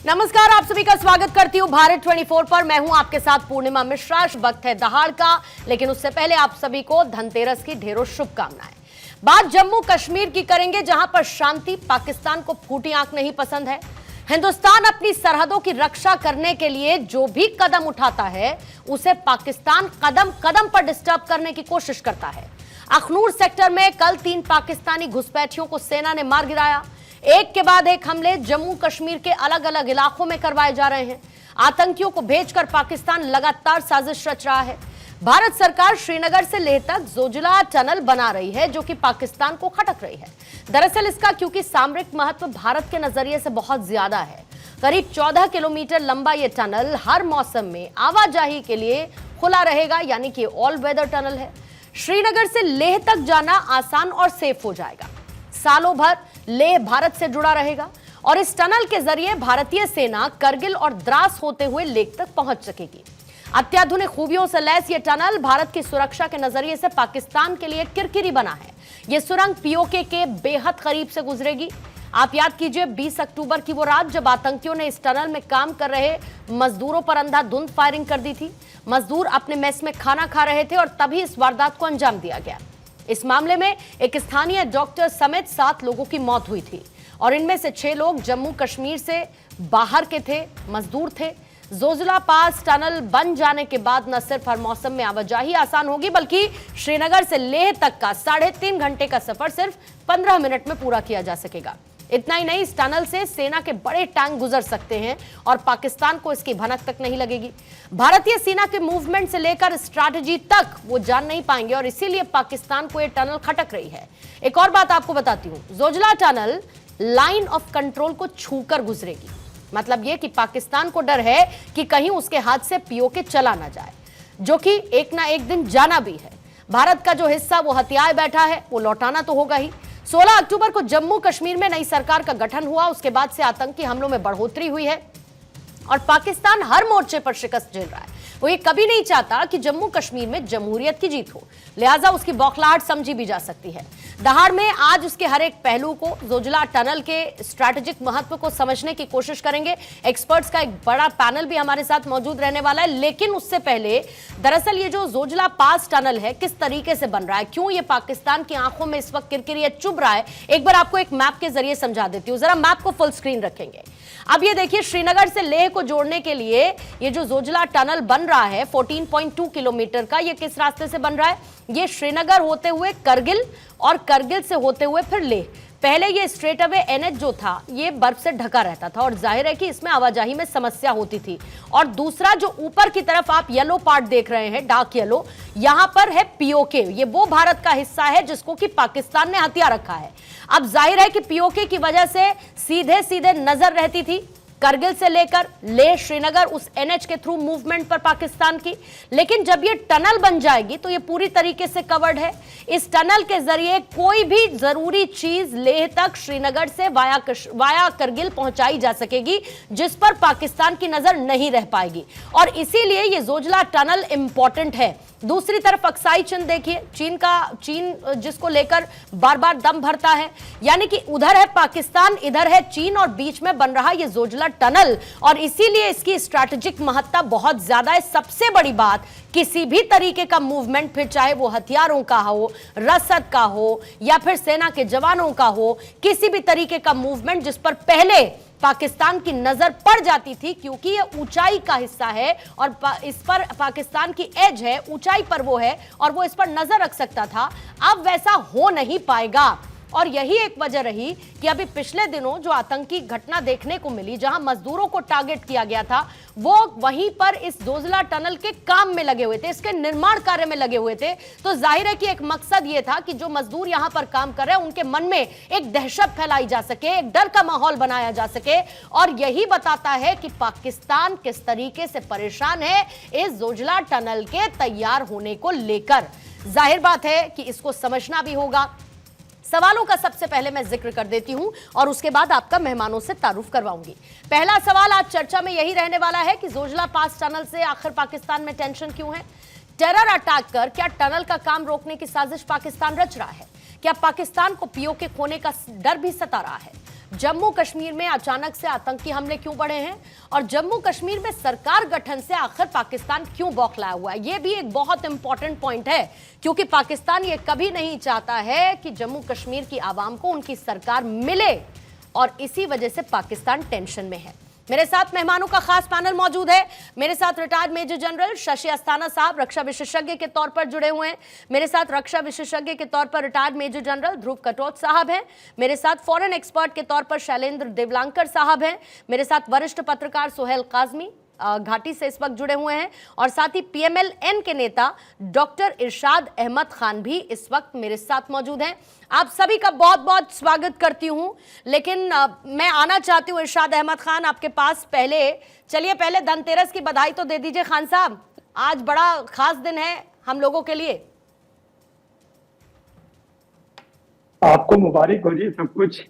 नमस्कार, आप सभी का स्वागत करती हूँ भारत 24 पर। मैं हूं आपके साथ पूर्णिमा मिश्रा। वक्त है दहाड़ का, लेकिन उससे पहले आप सभी को धनतेरस की ढेरों शुभकामनाएं। बात जम्मू कश्मीर की करेंगे, जहां पर शांति पाकिस्तान को फूटी आंख नहीं पसंद है। हिंदुस्तान अपनी सरहदों की रक्षा करने के लिए जो भी कदम उठाता है, उसे पाकिस्तान कदम कदम पर डिस्टर्ब करने की कोशिश करता है। अखनूर सेक्टर में कल 3 पाकिस्तानी घुसपैठियों को सेना ने मार गिराया। एक के बाद एक हमले जम्मू कश्मीर के अलग अलग इलाकों में करवाए जा रहे हैं। आतंकियों को भेजकर पाकिस्तान लगातार साजिश रच रहा है। भारत सरकार श्रीनगर से लेह तक जोजिला टनल बना रही है, जो कि पाकिस्तान को खटक रही है। दरअसल इसका क्योंकि सामरिक महत्व भारत के नजरिए से बहुत ज्यादा है। करीब 14 किलोमीटर लंबा यह टनल हर मौसम में आवाजाही के लिए खुला रहेगा, यानी कि ऑल वेदर टनल है। श्रीनगर से लेह तक जाना आसान और सेफ हो जाएगा। सालों भर लेह भारत से जुड़ा रहेगा और इस टनल के जरिए भारतीय सेना करगिल और द्रास होते हुए लेह तक पहुंच सकेगी। अत्याधुनिक खूबियों से लैस यह टनल भारत की सुरक्षा के नजरिए से पाकिस्तान के लिए किरकिरी बना है। यह सुरंग पीओके के बेहद करीब से गुजरेगी। आप याद कीजिए 20 अक्टूबर की वो रात जब आतंकियों ने इस टनल में काम कर रहे मजदूरों पर अंधाधुंध फायरिंग कर दी थी। मजदूर अपने मेस में खाना खा रहे थे और तभी इस वारदात को अंजाम दिया गया। इस मामले में एक स्थानीय डॉक्टर समेत 7 लोगों की मौत हुई थी और इनमें से 6 लोग जम्मू कश्मीर से बाहर के थे, मजदूर थे। जोजिला पास टनल बन जाने के बाद न सिर्फ हर मौसम में आवाजाही आसान होगी, बल्कि श्रीनगर से लेह तक का 3.5 घंटे का सफर सिर्फ 15 मिनट में पूरा किया जा सकेगा। इतना ही नहीं, इस टनल से सेना के बड़े टैंक गुजर सकते हैं और पाकिस्तान को इसकी भनक तक नहीं लगेगी। भारतीय सेना के मूवमेंट से लेकर स्ट्रैटेजी तक वो जान नहीं पाएंगे और इसीलिए पाकिस्तान को ये टनल खटक रही है। एक और बात आपको बताती हूं, Zoji La tunnel line of control को छूकर गुजरेगी। मतलब ये कि पाकिस्तान को डर है कि कहीं उसके हाथ से पीओके चला ना जाए, जो कि एक ना एक दिन जाना भी है। भारत का जो हिस्सा वो हथियाए बैठा है, वो लौटाना तो होगा ही। 16 अक्टूबर को जम्मू कश्मीर में नई सरकार का गठन हुआ। उसके बाद से आतंकी हमलों में बढ़ोतरी हुई है और पाकिस्तान हर मोर्चे पर शिकस्त झेल रहा है। वो ये कभी नहीं चाहता कि जम्मू कश्मीर में जमहूरियत की जीत हो, लिहाजा उसकी बौखलाहट समझी भी जा सकती है। दहाड़ में आज उसके हर एक पहलू को, जोजिला टनल के स्ट्रैटेजिक महत्व को समझने की कोशिश करेंगे। एक्सपर्ट्स का एक बड़ा पैनल भी हमारे साथ मौजूद रहने वाला है। लेकिन उससे पहले दरअसल ये जो जोजिला पास टनल है किस तरीके से बन रहा है, क्यों ये पाकिस्तान की आंखों में इस वक्त किरकिरी चुभ रहा है, एक बार आपको एक मैप के जरिए समझा देती हूँ। जरा मैप को फुल स्क्रीन रखेंगे। अब ये देखिए, श्रीनगर से लेह को जोड़ने के लिए ये जो जोजिला टनल बन रहा है 14.2 किलोमीटर का, ये किस रास्ते से बन रहा है? ये श्रीनगर होते हुए करगिल और करगिल से होते हुए फिर लेह। पहले ये स्ट्रेट अवे एनएच जो था ये बर्फ से ढका रहता था और जाहिर है कि इसमें आवाजाही में समस्या होती थी। और दूसरा जो ऊपर की तरफ आप येलो पार्ट देख रहे हैं, डार्क येलो, यहां पर है पीओके। ये वो भारत का हिस्सा है जिसको कि पाकिस्तान ने हथिया रखा है। अब जाहिर है कि पीओके की वजह से सीधे सीधे नजर रहती थी करगिल से लेकर लेह श्रीनगर उस एनएच के थ्रू मूवमेंट पर पाकिस्तान की। लेकिन जब ये टनल बन जाएगी तो ये पूरी तरीके से कवर्ड है। इस टनल के जरिए कोई भी जरूरी चीज लेह तक श्रीनगर से वाया करगिल पहुंचाई जा सकेगी, जिस पर पाकिस्तान की नजर नहीं रह पाएगी और इसीलिए ये जोजिला टनल इंपॉर्टेंट है। दूसरी तरफ अक्साई चिन्ह देखिए, चीन जिसको लेकर बार बार दम भरता है, यानी कि उधर है पाकिस्तान, इधर है चीन और बीच में बन रहा ये जोजिला टनल और इसीलिए इसकी स्ट्रैटेजिक महत्ता बहुत ज्यादा है। सबसे बड़ी बात, किसी भी तरीके का मूवमेंट, फिर चाहे वो हथियारों का हो, रसद का हो या फिर सेना के जवानों का हो, किसी भी तरीके का मूवमेंट जिस पर पहले पाकिस्तान की नजर पड़ जाती थी, क्योंकि ये ऊंचाई का हिस्सा है और इस पर पाकिस्तान की एज है, ऊंचाई पर वो है और वो इस पर नजर रख सकता था। अब वैसा हो नहीं पाएगा और यही एक वजह रही कि अभी पिछले दिनों जो आतंकी घटना देखने को मिली, जहां मजदूरों को टारगेट किया गया था, वो वहीं पर इस जोजिला टनल के काम में लगे हुए थे, इसके निर्माण कार्य में लगे हुए थे। तो जाहिर है कि एक मकसद ये था कि जो मजदूर यहां पर काम कर रहे हैं उनके मन में एक दहशत फैलाई जा सके, एक डर का माहौल बनाया जा सके और यही बताता है कि पाकिस्तान किस तरीके से परेशान है इस जोजिला टनल के तैयार होने को लेकर। जाहिर बात है कि इसको समझना भी होगा। सवालों का सबसे पहले मैं जिक्र कर देती हूं और उसके बाद आपका मेहमानों से तारुफ करवाऊंगी। पहला सवाल आज चर्चा में यही रहने वाला है कि जोजिला पास टनल से आखिर पाकिस्तान में टेंशन क्यों है? टेरर अटैक कर क्या टनल का काम रोकने की साजिश पाकिस्तान रच रहा है? क्या पाकिस्तान को पीओके खोने का डर भी सता रहा है? जम्मू कश्मीर में अचानक से आतंकी हमले क्यों बढ़े हैं और जम्मू कश्मीर में सरकार गठन से आखिर पाकिस्तान क्यों बौखलाया हुआ है, यह भी एक बहुत इंपॉर्टेंट पॉइंट है, क्योंकि पाकिस्तान ये कभी नहीं चाहता है कि जम्मू कश्मीर की आवाम को उनकी सरकार मिले और इसी वजह से पाकिस्तान टेंशन में है। मेरे साथ मेहमानों का खास पैनल मौजूद है। मेरे साथ retired major general Shashi Asthana sahab रक्षा विशेषज्ञ के तौर पर जुड़े हुए हैं। मेरे साथ रक्षा विशेषज्ञ के तौर पर रिटायर्ड मेजर जनरल ध्रुव कटोच साहब हैं। मेरे साथ फॉरेन एक्सपर्ट के तौर पर शैलेंद्र देवलांकर साहब हैं। मेरे साथ वरिष्ठ पत्रकार सुहेल काजमी घाटी से इस वक्त जुड़े हुए हैं और साथ ही पीएमएल-एन के नेता डॉक्टर इरशाद अहमद खान भी इस वक्त मेरे साथ मौजूद हैं। आप सभी का बहुत बहुत स्वागत करती हूं, लेकिन मैं आना चाहती हूं इरशाद अहमद खान आपके पास। पहले धनतेरस की बधाई तो दे दीजिए खान साहब, आज बड़ा खास दिन है हम लोगों के लिए। आपको मुबारक हो जी, सब कुछ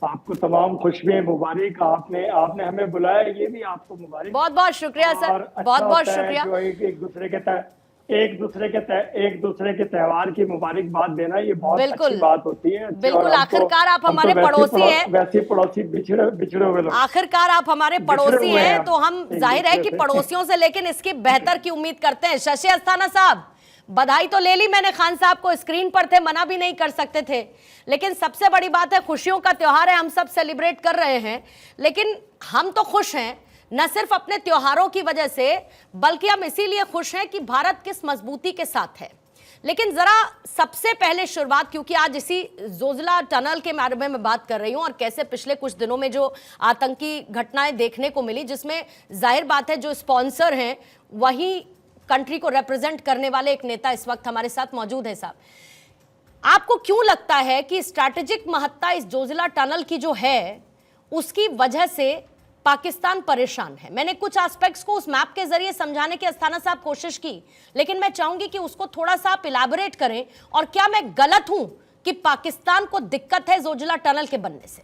आपको तमाम खुशबुएं मुबारक। आपने हमें बुलाया, ये भी आपको मुबारक। बहुत बहुत शुक्रिया सर, बहुत बहुत शुक्रिया। जो एक दूसरे के त्योहार की मुबारकबाद देना, ये बहुत अच्छी बात होती है। बिल्कुल, आखिरकार आप हमारे पड़ोसी हैं। वैसे पड़ोसी बिछड़े हुए लोग, आखिरकार आप हमारे पड़ोसी हैं, तो हम जाहिर है कि पड़ोसियों से लेकिन इसकी बेहतर की उम्मीद करते हैं। शशि अस्थाना साहब, बधाई तो ले ली मैंने, खान साहब को स्क्रीन पर थे, मना भी नहीं कर सकते थे, लेकिन सबसे बड़ी बात है खुशियों का त्योहार है, हम सब सेलिब्रेट कर रहे हैं। लेकिन हम तो खुश हैं न सिर्फ अपने त्योहारों की वजह से, बल्कि हम इसीलिए खुश हैं कि भारत किस मजबूती के साथ है। लेकिन जरा सबसे पहले शुरुआत, क्योंकि आज इसी जोजिला टनल के बारे में मैं बात कर रही हूं और कैसे पिछले कुछ दिनों में जो आतंकी घटनाएं देखने को मिली, जिसमें जाहिर बात है जो स्पॉन्सर हैं वही कंट्री को रिप्रेजेंट करने वाले एक नेता इस वक्त हमारे साथ मौजूद है। साहब, आपको क्यों लगता है कि स्ट्रैटेजिक महत्ता इस जोजिला टनल की जो है उसकी वजह से पाकिस्तान परेशान है? मैंने कुछ एस्पेक्ट्स को उस मैप के जरिए समझाने की अस्थाना साहब कोशिश की, लेकिन मैं चाहूंगी कि उसको थोड़ा सा आप इलैबोरेट करें। और क्या मैं गलत हूं कि पाकिस्तान को दिक्कत है जोजिला टनल के बनने से?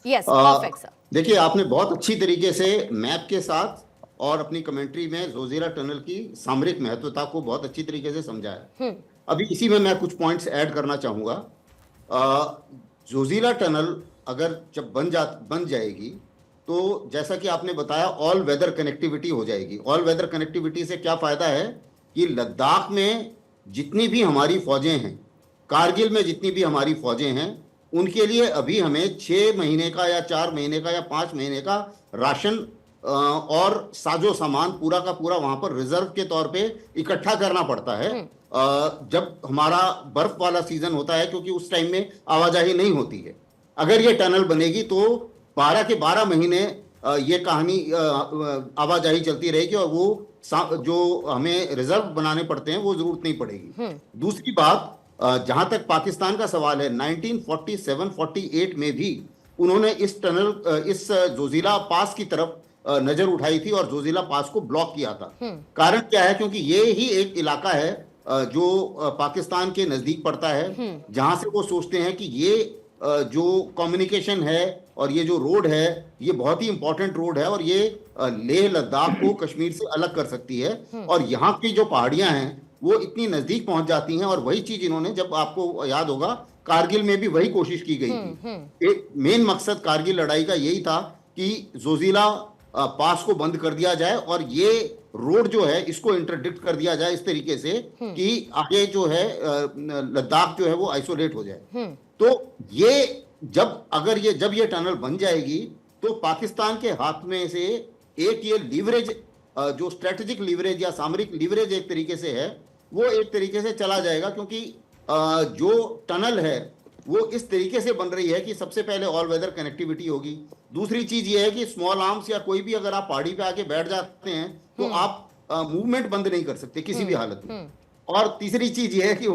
Yes, perfect sir. देखिए, आपने बहुत अच्छी तरीके से मैप के साथ और अपनी कमेंट्री में जोजिला टनल की सामरिक महत्वता को बहुत अच्छी तरीके से समझाया। अभी इसी में मैं कुछ पॉइंट्स ऐड करना चाहूंगा। जोजिला टनल अगर जब बन जाएगी तो जैसा कि आपने बताया, ऑल वेदर कनेक्टिविटी हो जाएगी। ऑल वेदर कनेक्टिविटी से क्या फायदा है कि लद्दाख में जितनी भी हमारी फौजें हैं, कारगिल में जितनी भी हमारी फौजें हैं, उनके लिए अभी हमें 6 महीने का या 4 महीने का या 5 महीने का राशन और साजो सामान पूरा का पूरा वहां पर रिजर्व के तौर पे इकट्ठा करना पड़ता है जब हमारा बर्फ वाला सीजन होता है, क्योंकि उस टाइम में आवाजाही नहीं होती है। अगर ये टनल बनेगी तो 12 के 12 महीने ये कहानी आवाजाही चलती रहेगी और वो जो हमें रिजर्व बनाने पड़ते हैं वो जरूरत नहीं पड़ेगी। दूसरी बात, जहां तक पाकिस्तान का सवाल है, 1947-48 में भी उन्होंने इस जोजिला पास की तरफ नजर उठाई थी और जोजिला पास को ब्लॉक किया था। कारण क्या है? क्योंकि ये ही एक इलाका है जो पाकिस्तान के नजदीक पड़ता है, जहां से वो सोचते हैं कि ये जो कम्युनिकेशन है और ये जो रोड है, ये बहुत ही इंपॉर्टेंट रोड है और ये लेह लद्दाख को कश्मीर से अलग कर सकती है। और यहाँ की जो पहाड़ियां हैं वो इतनी नजदीक पहुंच जाती हैं। और वही चीज इन्होंने, जब आपको याद होगा, कारगिल में भी वही कोशिश की गई थी। एक मेन मकसद कारगिल लड़ाई का यही था कि जोजिला पास को बंद कर दिया जाए और ये रोड जो है इसको इंटरडिक्ट कर दिया जाए इस तरीके से कि आगे जो है लद्दाख जो है वो आइसोलेट हो जाए। तो ये जब ये टनल बन जाएगी तो पाकिस्तान के हाथ में से एक ये लीवरेज, जो स्ट्रेटेजिक लीवरेज या सामरिक लीवरेज एक तरीके से है, वो एक तरीके से चला जाएगा। क्योंकि जो टनल है वो इस तरीके से बन रही है कि सबसे पहले ऑल वेदर कनेक्टिविटी होगी। दूसरी चीज ये है कि स्मॉल आर्म्स या कोई भी, अगर आप पहाड़ी पे आके बैठ जाते हैं तो आप मूवमेंट बंद नहीं कर सकते किसी भी हालत में। और तीसरी चीज ये है कि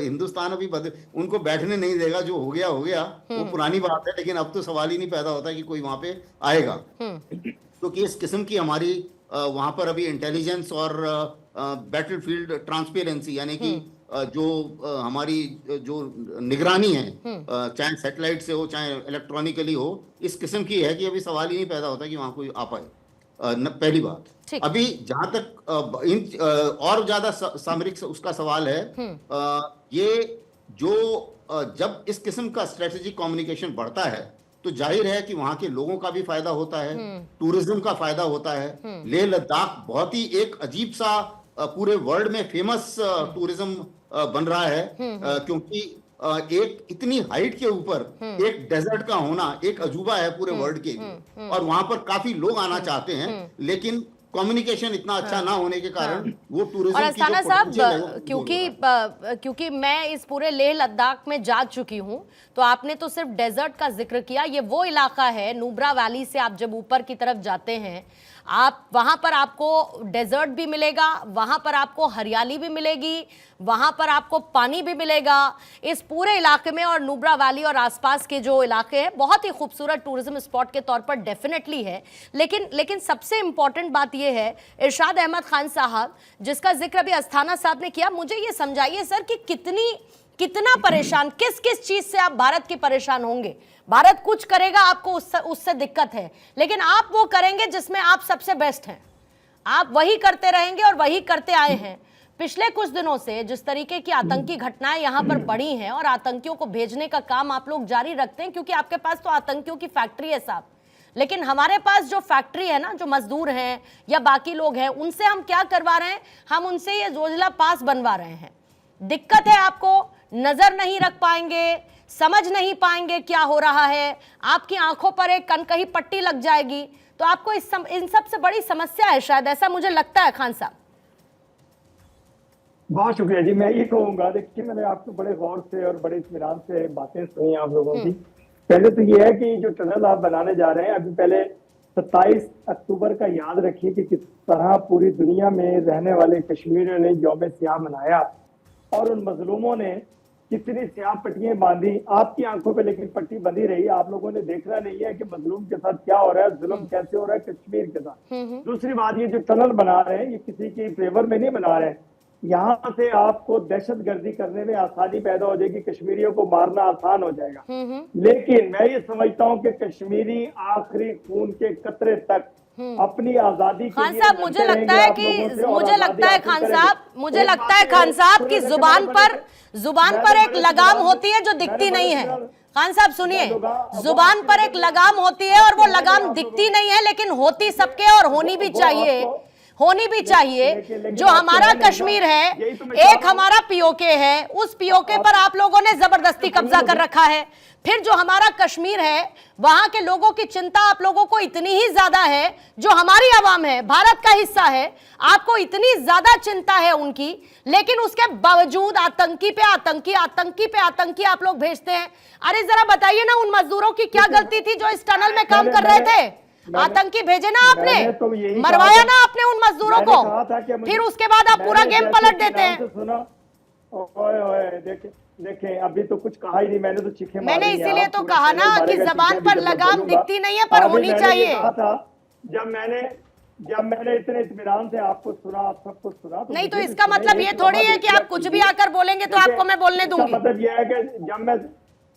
हिंदुस्तान अभी उनको बैठने नहीं देगा। जो हो गया वो पुरानी बात है, लेकिन अब तो सवाल ही नहीं पैदा होता कि कोई वहां पे आएगा। तो किस किस्म की हमारी वहां पर अभी इंटेलिजेंस और बैटलफील्ड ट्रांसपेरेंसी, यानी कि जो हमारी जो निगरानी है, चाहे सैटेलाइट से हो चाहे इलेक्ट्रॉनिकली हो, इस किस्म की है कि अभी सवाल ही नहीं पैदा होता कि वहां कोई आ पाए। पहली बात। अभी जहां तक और ज्यादा सामरिक उसका सवाल है, ये जो जब इस किस्म का स्ट्रेटेजिक कम्युनिकेशन बढ़ता है तो जाहिर है कि वहां के लोगों का भी फायदा होता है, टूरिज्म का फायदा होता है। लेह लद्दाख बहुत ही एक अजीब सा पूरे वर्ल्ड में फेमस टूरिज्म बन रहा है, क्योंकि एक इतनी हाइट के ऊपर एक डेजर्ट का होना एक अजूबा है पूरे वर्ल्ड के लिए, और वहां पर काफी लोग आना चाहते हैं, लेकिन कम्युनिकेशन इतना अच्छा ना होने के कारण वो टूरिज्म और की जो अस्थाना साहब, potential है वो क्योंकि मैं इस पूरे लेह लद्दाख में जा चुकी हूं, तो आपने तो सिर्फ डेजर्ट का जिक्र किया। ये वो इलाका है, नुब्रा वैली से आप जब ऊपर की तरफ जाते हैं, आप वहां पर आपको डेजर्ट भी मिलेगा, वहां पर आपको हरियाली भी मिलेगी, वहां पर आपको पानी भी मिलेगा। इस पूरे इलाके में और नुब्रा वैली और आसपास के जो इलाके हैं बहुत ही खूबसूरत टूरिज्म स्पॉट के तौर पर डेफिनेटली है। लेकिन सबसे इंपॉर्टेंट बात यह है, इरशाद अहमद खान साहब, जिसका जिक्र अभी अस्थाना साहब ने किया, मुझे ये समझाइए सर कि कितना परेशान, किस किस चीज से आप भारत के परेशान होंगे? भारत कुछ करेगा, आपको उससे दिक्कत है, लेकिन आप वो करेंगे जिसमें आप सबसे बेस्ट हैं, आप वही करते रहेंगे और वही करते आए हैं। पिछले कुछ दिनों से जिस तरीके की आतंकी घटनाएं यहां पर बढ़ी हैं और आतंकियों को भेजने का काम आप लोग जारी रखते हैं, क्योंकि आपके पास तो आतंकियों की फैक्ट्री है साहब, लेकिन हमारे पास जो फैक्ट्री है ना, जो मजदूर हैं या बाकी लोग हैं, उनसे हम क्या करवा रहे हैं? हम उनसे ये जोजिला पास बनवा रहे हैं। दिक्कत है, आपको नजर नहीं रख पाएंगे, समझ नहीं पाएंगे क्या हो रहा है, आपकी आंखों पर एक कनकही पट्टी लग जाएगी, तो आपको इन सब से बड़ी समस्या है शायद, ऐसा मुझे लगता है खान साहब। बहुत शुक्रिया जी। मैं ये कहूंगा, देखिए मैंने आपको बड़े गौर से और बड़े इत्मीनान से बातें सुनी आप लोगों की। पहले तो ये है कि जो टनल आप बनाने जा रहे हैं, अभी पहले 27 अक्टूबर का याद रखिए कि किस तरह पूरी दुनिया में रहने वाले कश्मीरियों ने यौम सियाह मनाया और उन मजलूमों ने कितनी स्याह पट्टियां बांधी आपकी आंखों पे, लेकिन पट्टी बंधी रही। आप लोगों ने देखना नहीं है कि मजलूम के साथ क्या हो रहा है, जुल्म कैसे हो रहा है कश्मीर के साथ। दूसरी बात, ये जो टनल बना रहे हैं ये किसी के फेवर में नहीं बना रहे हैं, यहाँ से आपको दहशतगर्दी करने में आसानी पैदा हो जाएगी, कश्मीरियों को मारना आसान हो जाएगा। लेकिन मैं ये समझता हूँ कि कश्मीरी आखिरी खून के कतरे तक अपनी आजादी के खान साहब, मुझे लगता है खान साहब की जुबान पर एक लगाम होती है जो दिखती नहीं है। खान साहब सुनिए, जुबान पर एक लगाम होती है और वो लगाम दिखती नहीं है, लेकिन होती सबके और होनी भी चाहिए। जो हमारा कश्मीर है, एक हमारा पीओके है, उस पीओके पर आप लोगों ने जबरदस्ती कब्जा कर रखा है। फिर जो हमारा कश्मीर है, वहां के लोगों की चिंता आप लोगों को इतनी ही ज्यादा है, जो हमारी आवाम है, भारत का हिस्सा है, आपको इतनी ज्यादा चिंता है उनकी, लेकिन उसके बावजूद आतंकी पे आतंकी आप लोग भेजते हैं। अरे जरा बताइए ना, उन मजदूरों की क्या गलती थी जो इस टनल में काम कर रहे थे? आतंकी भेजे ना आपने, मरवाया ना आपने उन मजदूरों को, फिर उसके बाद आप पूरा गेम पलट देते हैं। देखें अभी तो कुछ कहा ही नहीं, मैंने तो चीखें मारी। मैंने इसीलिए तो कहा ना कि जबान पर लगाम दिखती नहीं है, पर होनी चाहिए। जब मैंने इतने इत्मीनान से आपको सुना, आप सबको सुना, नहीं तो इसका मतलब ये थोड़ी है कि आप कुछ भी आकर बोलेंगे तो आपको मैं बोलने दूंगी। मतलब ये है कि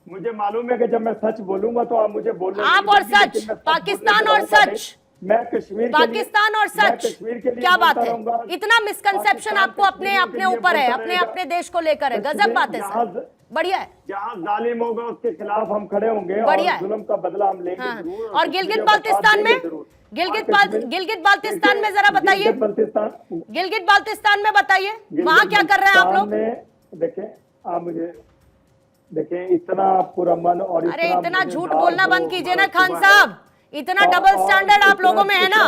मुझे मालूम है कि जब मैं सच बोलूंगा तो आप मुझे बोलने, आप और सच, पाकिस्तान और सच, मैं कश्मीर, पाकिस्तान और सच, क्या बात है? इतना मिसकंसेप्शन आपको अपने ऊपर है, अपने देश को लेकर है। गजब बात है सर, बढ़िया है। जहाँ जालिम होगा उसके खिलाफ हम खड़े होंगे बढ़िया और जुल्म का बदला हम लेंगे जरूर। और गिलगित बाल्तिस्तान में जरा बताइए, गिलगित बाल्तिस्तान में बताइए वहाँ क्या कर रहे हैं आप लोग? देखें आप मुझे देखें, इतना पुरअमन और अरे इतना झूठ बोलना बंद कीजिए ना खान साहब, इतना डबल स्टैंडर्ड आप लोगों में है ना,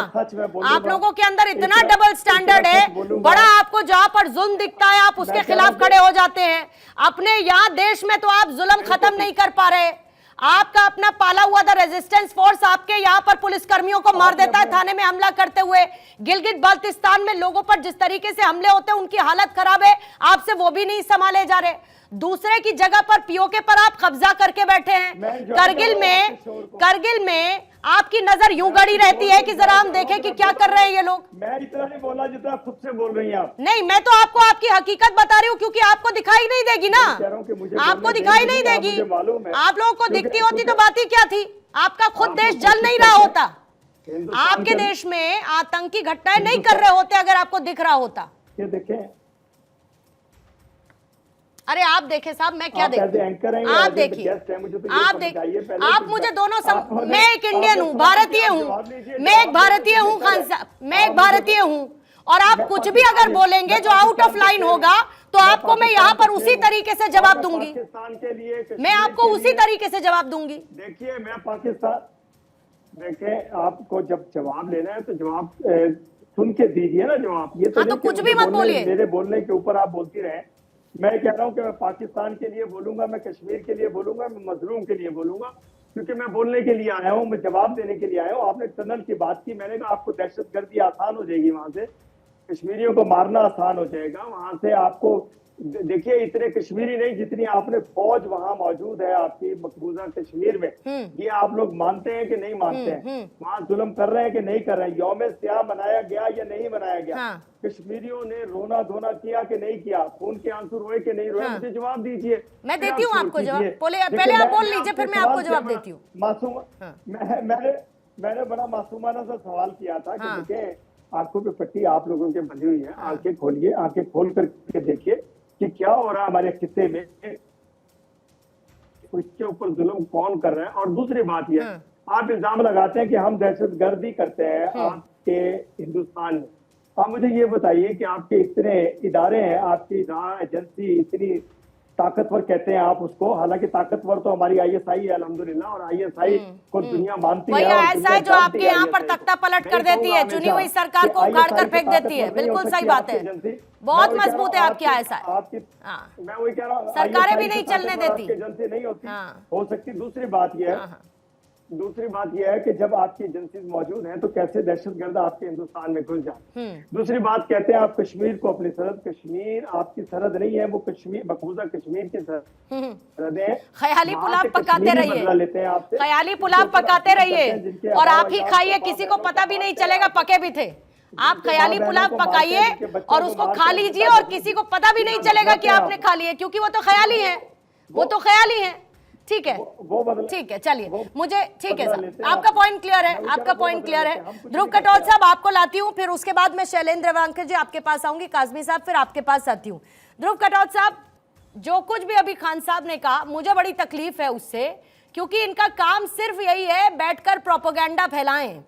आप लोगों के अंदर इतना डबल स्टैंडर्ड है, बड़ा आपको जहां पर जुल्म दिखता है आप उसके खिलाफ खड़े हो जाते हैं। अपने यहाँ देश में तो आप जुल्म खत्म नहीं कर पा रहे, आपका अपना पाला हुआ द रेजिस्टेंस फोर्स आपके यहाँ पर पुलिसकर्मियों को मार देता है थाने में हमला करते हुए। गिलगित बाल्तिस्तान में लोगों पर जिस तरीके से हमले होते हैं, उनकी हालत खराब है, आपसे वो भी नहीं संभाले जा रहे। दूसरे की जगह पर पीओके पर आप कब्जा करके बैठे हैं। करगिल में आपकी नजर यूं गड़ी रहती है कि जरा हम देखें कि क्या कर रहे हैं ये लोग। मैं इतना नहीं बोला जितना खुद से बोल रही हैं आप। नहीं, मैं तो आपको आपकी हकीकत बता रही हूँ, क्योंकि आपको दिखाई नहीं देगी ना, आपको दिखाई नहीं देगी। आप लोगों को दिखती होती तो बात ही क्या थी, आपका खुद देश जल नहीं रहा होता, आपके देश में आतंकी घटनाएं नहीं कर रहे होते अगर आपको दिख रहा होता। ये देखें, अरे आप देखें साहब, मैं क्या देखूं? एंकर हैं, आप देखिए, आप देखिए, आप मुझे दोनों मैं एक इंडियन हूँ, भारतीय हूँ, मैं एक भारतीय हूँ खान साहब, मैं एक भारतीय हूँ, और आप कुछ भी अगर बोलेंगे जो आउट ऑफ लाइन होगा तो आपको मैं यहाँ पर उसी तरीके से जवाब दूंगी। पाकिस्तान के लिए, मैं आपको उसी तरीके से जवाब दूंगी। देखिए मैं पाकिस्तान, देखिए आपको जब जवाब लेना है तो जवाब सुन के दीजिए ना जवाब। ये हाँ, तो कुछ भी मत बोलिए, मेरे बोलने के ऊपर आप बोलती रहे। मैं कह रहा हूँ कि मैं पाकिस्तान के लिए बोलूंगा, मैं कश्मीर के लिए बोलूंगा, मैं मजलूम के लिए बोलूंगा, क्योंकि मैं बोलने के लिए आया हूँ, मैं जवाब देने के लिए आया हूँ। आपने टनल की बात की, मैंने कहा आपको दहशतगर्दी आसान हो जाएगी, वहां से कश्मीरियों को मारना आसान हो जाएगा, वहां से आपको देखिए इतने कश्मीरी नहीं जितनी आपने फौज वहां मौजूद है आपकी मकबूजा कश्मीर में। ये आप लोग मानते हैं कि नहीं मानते हैं? वहां जुल्म कर रहे हैं कि नहीं कर रहे हैं? यौम सियाह मनाया गया या नहीं मनाया गया? हाँ। कश्मीरियों ने रोना धोना किया कि नहीं किया? खून के आंसू रोए कि नहीं रोए? हाँ। मुझे जवाब दीजिए। मैं देती हूँ आपको जवाब, पहले आप बोल लीजिए, फिर मैं आपको जवाब देती हूँ। मासूम, मैंने बड़ा मासूमाना सा सवाल किया था कि देखिए आंखों पे पट्टी आप लोगों के बंधी हुई है, आंखें खोलिए, आंखें खोल करके देखिए कि क्या हो रहा है हमारे खित्ते में, इसके ऊपर जुल्म कौन कर रहा है। और दूसरी बात यह, आप इल्जाम लगाते हैं कि हम दहशतगर्दी करते हैं आपके हिंदुस्तान में। आप मुझे ये बताइए कि आपके इतने इदारे हैं, आपकी एजेंसी इतनी ताकतवर कहते हैं आप उसको, हालांकि ताकतवर तो हमारी आईएसआई है अल्हम्दुलिल्लाह, और आईएसआई को दुनिया मानती है। ऐसा है जो आपके यहाँ पर तख्ता पलट कर देती है, चुनी हुई सरकार को उखाड़ कर फेंक देती है। बिल्कुल सही बात है, बहुत मजबूत है आपकी आईएसआई। आपकी मैं वही कह रहा हूँ, सरकारें भी नहीं चलने देती, एजेंसी नहीं होती, हो सकती। दूसरी बात यह है कि जब आपकी एजेंसी मौजूद हैं तो कैसे दहशतगर्द आपके हिंदुस्तान में घुस जाए। दूसरी बात कहते हैं आप कश्मीर को अपनी सरहद, कश्मीर आपकी सरहद नहीं है, वो कश्मीर मकबूजा कश्मीर की सरहद है। ख्याली पुलाव पकाते रहिए, लेते हैं आपसे, ख्याली पुलाव पकाते रहिए और आप ही खाइए, किसी को पता भी नहीं चलेगा पके भी थे। आप ख्याली पुलाव पकाइए और उसको खा लीजिए और किसी को पता भी नहीं चलेगा कि आपने खा लिए, क्योंकि वो तो ख्याली है, वो तो ख्याली है। ठीक है, ठीक है, चलिए मुझे, ठीक है साहब, आपका पॉइंट क्लियर है, आपका पॉइंट क्लियर है। ध्रुव कटौल साहब आपको लाती हूँ, फिर उसके बाद मैं शैलेंद्र वांकर जी आपके पास आऊंगी, काजमी साहब फिर आपके पास आती हूँ। ध्रुव कटौल साहब, जो कुछ भी अभी खान साहब ने कहा मुझे बड़ी तकलीफ है उससे, क्योंकि इनका काम सिर्फ यही है बैठकर प्रोपेगेंडा फैलाएं,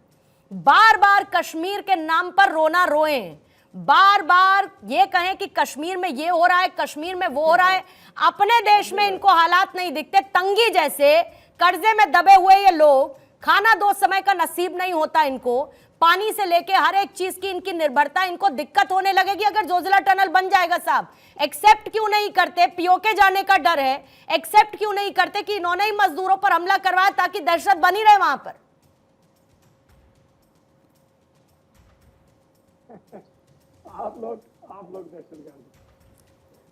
बार बार कश्मीर के नाम पर रोना रोएं, बार बार ये कहें कि कश्मीर में ये हो रहा है, कश्मीर में वो हो रहा है। अपने देश में इनको हालात नहीं दिखते, तंगी जैसे, कर्जे में दबे हुए ये लोग, खाना 2 समय का नसीब नहीं होता इनको, पानी से लेके हर एक चीज की इनकी निर्भरता, इनको दिक्कत होने लगेगी अगर जोजिला टनल बन जाएगा। साहब एक्सेप्ट क्यों नहीं करते? पीओके जाने का डर है, एक्सेप्ट क्यों नहीं करते कि इन्होंने ही मजदूरों पर हमला करवाया ताकि दहशत बनी रहे वहां पर? आप लोग दहशतगर्द।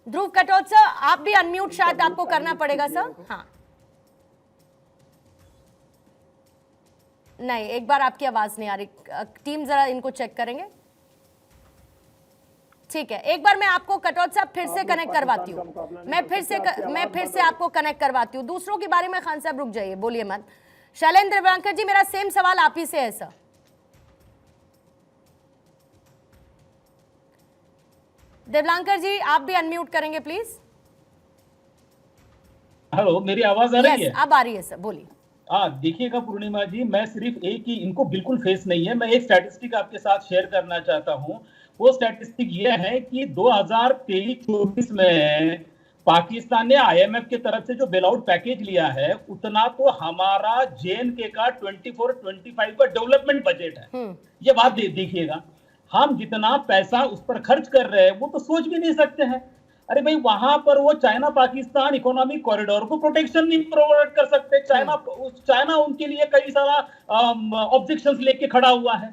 ध्रुव कटौल सर, आप भी अनम्यूट शायद आपको करना पड़ेगा सर। हाँ, नहीं, एक बार आपकी आवाज नहीं आ रही, टीम जरा इनको चेक करेंगे। ठीक है, एक बार मैं आपको कटौल साहब फिर से कनेक्ट करवाती हूँ, मैं फिर से आपको कनेक्ट करवाती हूँ। दूसरों के बारे में खान साहब रुक जाइए, बोलिए मत। शैलेंद्र वांकर जी, मेरा सेम सवाल आप ही से है सर। देवलांकर जी, आप भी अनम्यूट करेंगे प्लीज। हेलो, मेरी आवाज आ रही है? अब आ रही है सर, बोलिए। देखिएगा पूर्णिमा जी, मैं सिर्फ एक ही, इनको बिल्कुल फेस नहीं है, मैं एक स्टैटिस्टिक आपके साथ शेयर करना चाहता हूं। वो स्टैटिस्टिक ये है कि 2023-24 में पाकिस्तान ने आईएमएफ की तरफ से जो बेल आउट पैकेज लिया है, उतना तो हमारा जेएनके का 24-25 का डेवलपमेंट बजट है। ये बात देखिएगा, हम जितना पैसा उस पर खर्च कर रहे हैं वो तो सोच भी नहीं सकते हैं। अरे भाई, वहां पर वो चाइना पाकिस्तान इकोनॉमिक कॉरिडोर को प्रोटेक्शन नहीं प्रोवाइड कर सकते। चाइना उनके लिए कई सारा ऑब्जेक्शंस लेके खड़ा हुआ है।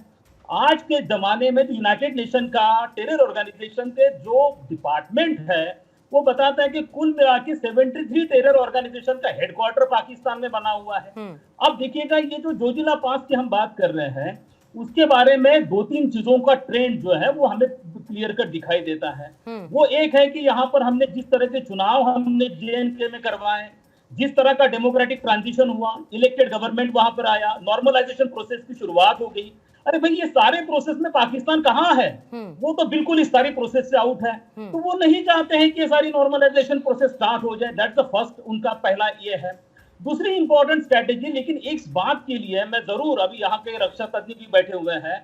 आज के जमाने में यूनाइटेड नेशन का टेरर ऑर्गेनाइजेशन के जो डिपार्टमेंट है वो बताता है कि कुल मिला के 73 टेरर ऑर्गेनाइजेशन का हेडक्वार्टर पाकिस्तान में बना हुआ है। अब देखिएगा, ये जो जोजिला पास की हम बात कर रहे हैं, उसके बारे में 2-3 चीजों का ट्रेंड जो है वो हमें क्लियर कर दिखाई देता है। वो एक है कि यहाँ पर हमने जिस तरह के चुनाव हमने जेएनके में करवाए, जिस तरह का डेमोक्रेटिक ट्रांजिशन हुआ, इलेक्टेड गवर्नमेंट वहां पर आया, नॉर्मलाइजेशन प्रोसेस की शुरुआत हो गई। अरे भाई ये सारे प्रोसेस में पाकिस्तान कहाँ है? वो तो बिल्कुल इस सारी प्रोसेस से आउट है। तो वो नहीं चाहते हैं कि ये सारी नॉर्मलाइजेशन प्रोसेस स्टार्ट हो जाए। दैट्स द फर्स्ट, उनका पहला ये है। दूसरी इंपॉर्टेंट स्ट्रेटेजी, लेकिन एक बात के लिए मैं जरूर, अभी यहाँ के रक्षा तज्ञ भी बैठे हुए हैं,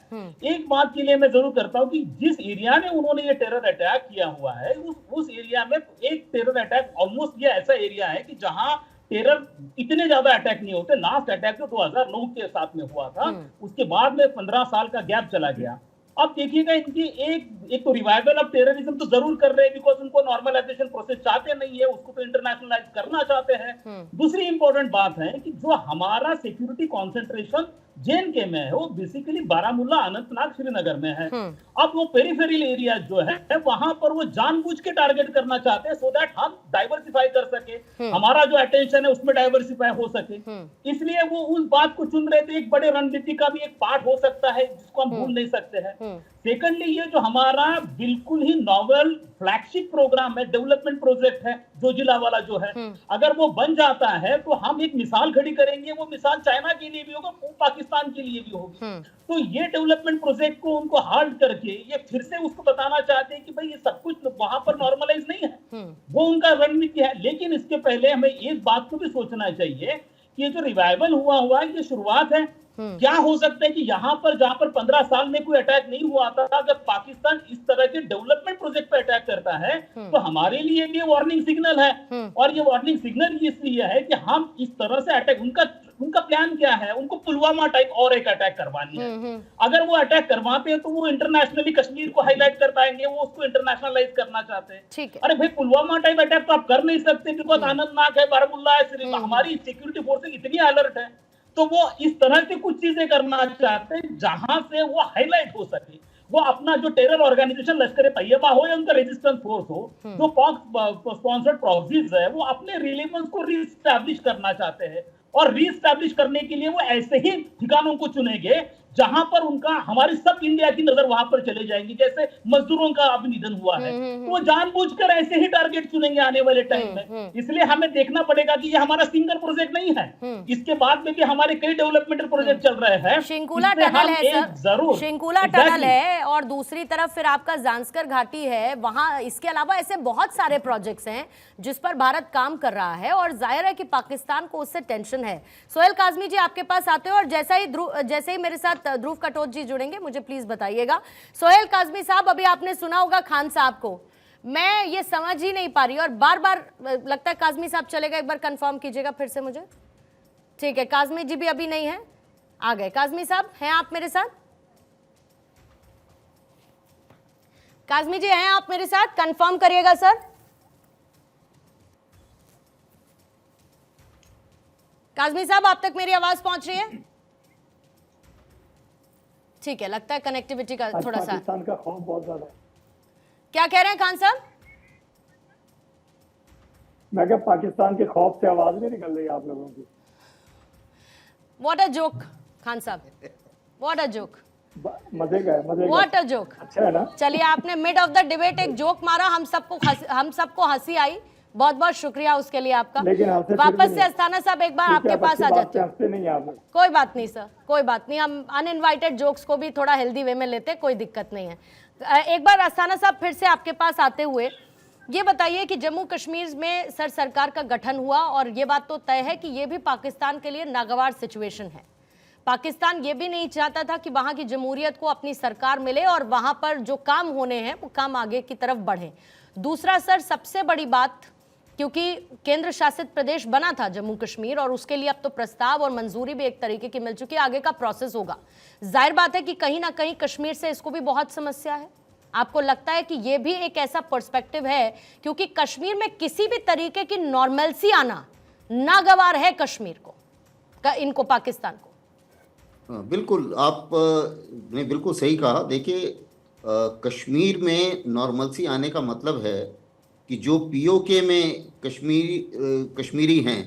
एक बात के लिए मैं जरूर करता हूँ कि जिस एरिया में उन्होंने ये टेरर अटैक किया हुआ है, उस एरिया में एक टेरर अटैक ऑलमोस्ट ये ऐसा एरिया है कि जहां टेरर इतने ज्यादा अटैक नहीं होते। लास्ट अटैक तो 2009 के साथ में हुआ था, उसके बाद में 15 साल का गैप चला गया। अब देखिएगा इनकी एक तो रिवाइवल ऑफ टेररिज्म तो जरूर कर रहे हैं, बिकॉज उनको नॉर्मलाइजेशन प्रोसेस चाहते नहीं है, उसको तो इंटरनेशनलाइज करना चाहते हैं। दूसरी इंपॉर्टेंट बात है कि जो हमारा सिक्योरिटी कॉन्सेंट्रेशन JNK में है, वो बेसिकली बारामूला, अनंतनाग, श्रीनगर में है। अब वो पेरिफेरल एरिया जो है वहां पर वो जानबूझ के टारगेट करना चाहते हैं, सो दैट हम डाइवर्सिफाई कर सके, हमारा जो अटेंशन है उसमें डाइवर्सिफाई हो सके। इसलिए वो उस बात को चुन रहे थे। एक बड़े रणनीति का भी एक पार्ट हो सकता है जिसको हम भूल नहीं सकते हैं। सेकंडली, ये जो हमारा बिल्कुल ही नॉवल फ्लैगशिप प्रोग्राम है, डेवलपमेंट प्रोजेक्ट है, जोजिला वाला जो है, अगर वो बन जाता है तो हम एक मिसाल खड़ी करेंगे। वो मिसाल चाइना के लिए भी होगा, पाकिस्तान के लिए भी होगी। तो ये डेवलपमेंट प्रोजेक्ट को उनको हाल्ट करके ये फिर से उसको बताना चाहते हैं कि भाई ये सब कुछ वहां पर नॉर्मलाइज नहीं है। वो उनका रणनीति है। लेकिन इसके पहले हमें इस बात को भी सोचना चाहिए कि ये जो रिवाइवल हुआ है, ये शुरुआत है। क्या हो सकता है कि यहाँ पर, जहां पर 15 साल में कोई अटैक नहीं हुआ था, अगर पाकिस्तान इस तरह के डेवलपमेंट प्रोजेक्ट पे अटैक करता है तो हमारे लिए भी वार्निंग सिग्नल है। और ये वार्निंग सिग्नल इसलिए है कि हम इस तरह से अटैक, उनका प्लान क्या है? उनको पुलवामा टाइप और एक अटैक करवानी है। अगर वो अटैक करवाते हैं तो वो इंटरनेशनली कश्मीर को हाईलाइट कर पाएंगे, वो उसको इंटरनेशनलाइज करना चाहते हैं। अरे भाई, पुलवामा टाइप अटैक तो आप कर नहीं सकते, बिकॉज अनंतनाग है, बारामूला है, हमारी सिक्योरिटी फोर्सेस इतनी अलर्ट है। तो वो इस तरह की कुछ चीजें करना चाहते हैं जहां से वो हाईलाइट हो सके। वो अपना जो टेरर ऑर्गेनाइजेशन लश्कर तैयबा हो या उनका रेजिस्टेंस फोर्स हो, जो पाक स्पॉन्सर्ड प्रॉक्सीज है, वो अपने रिलेवेंस को रीस्टैब्लिश करना चाहते हैं। और रीस्टैब्लिश करने के लिए वो ऐसे ही ठिकानों को चुनेंगे जहां पर उनका, हमारी सब इंडिया की नजर वहां पर चले जाएंगी। जैसे मजदूरों का अब निधन हुआ है, तो वो जानबूझकर ऐसे ही टारगेट चुनेंगे आने वाले टाइम में। इसलिए हमें देखना पड़ेगा कि ये हमारा सिंगल प्रोजेक्ट नहीं है, इसके बाद में भी हमारे कई डेवलपमेंट प्रोजेक्ट चल रहे हैं। शिंकुला टनल है सर, जरूर शिंकुला टनल है, और दूसरी तरफ फिर आपका जांस्कर घाटी है। वहां इसके अलावा ऐसे बहुत सारे प्रोजेक्ट्स हैं जिस पर भारत काम कर रहा है, और जाहिर है कि पाकिस्तान को उससे टेंशन है। सोहेल काजमी जी आपके पास आते हो, और जैसे ही मेरे साथ ध्रुव कटोच जी जुड़ेंगे, मुझे प्लीज बताइएगा। सोहेल काजमी साहब, अभी आपने सुना होगा खान साहब को, मैं ये समझ ही नहीं पा रही, और बार बार लगता है काजमी साहब चलेगा, एक बार कंफर्म कीजिएगा फिर से मुझे। ठीक है, काजमी जी भी अभी नहीं है, आ गए। काजमी साहब हैं आप मेरे साथ? काजमी जी हैं आप मेरे साथ? कंफर्म करिएगा सर। काजमी साहब, आप तक मेरी आवाज पहुंच रही है? ठीक है, लगता है कनेक्टिविटी का थोड़ा सा, पाकिस्तान का खौफ बहुत ज्यादा है। क्या कह रहे हैं खान साहब? मैं क्या, पाकिस्तान के खौफ से आवाज नहीं निकल रही आप लोगों की? व्हाट अ जोक खान साहब, व्हाट अ जोक, मजे का है, मजे का। What a joke. अच्छा है ना? चलिए, आपने मिड ऑफ द डिबेट एक जोक मारा, हम सबको हंसी आई, बहुत बहुत शुक्रिया उसके लिए आपका। वापस से अस्थाना साहब एक बार आपके पास आ जाते हैं। कोई बात नहीं सर, कोई बात नहीं, हम अनइनवाइटेड जोक्स को भी थोड़ा हेल्दी वे में लेते, कोई दिक्कत नहीं है। एक बार अस्थाना साहब फिर से आपके पास आते हुए ये बताइए कि जम्मू कश्मीर में सरकार का गठन हुआ, और ये बात तो तय है कि ये भी पाकिस्तान के लिए नागवार सिचुएशन है। पाकिस्तान ये भी नहीं चाहता था कि वहां की जमहूरियत को अपनी सरकार मिले और वहां पर जो काम होने हैं वो काम आगे की तरफ बढ़े। दूसरा सर, सबसे बड़ी बात, क्योंकि केंद्र शासित प्रदेश बना था जम्मू कश्मीर, और उसके लिए अब तो प्रस्ताव और मंजूरी भी एक तरीके की मिल चुकी है, आगे का प्रोसेस होगा। जाहिर बात है कि कहीं ना कहीं कश्मीर से इसको भी बहुत समस्या है। आपको लगता है कि ये भी एक ऐसा पर्सपेक्टिव है, क्योंकि कश्मीर में किसी भी तरीके की नॉर्मलसी आना नागवार है कश्मीर को, इनको, पाकिस्तान को? बिल्कुल, आपने बिल्कुल सही कहा। देखिए, कश्मीर में नॉर्मलसी आने का मतलब है कि जो पीओके में कश्मीरी हैं,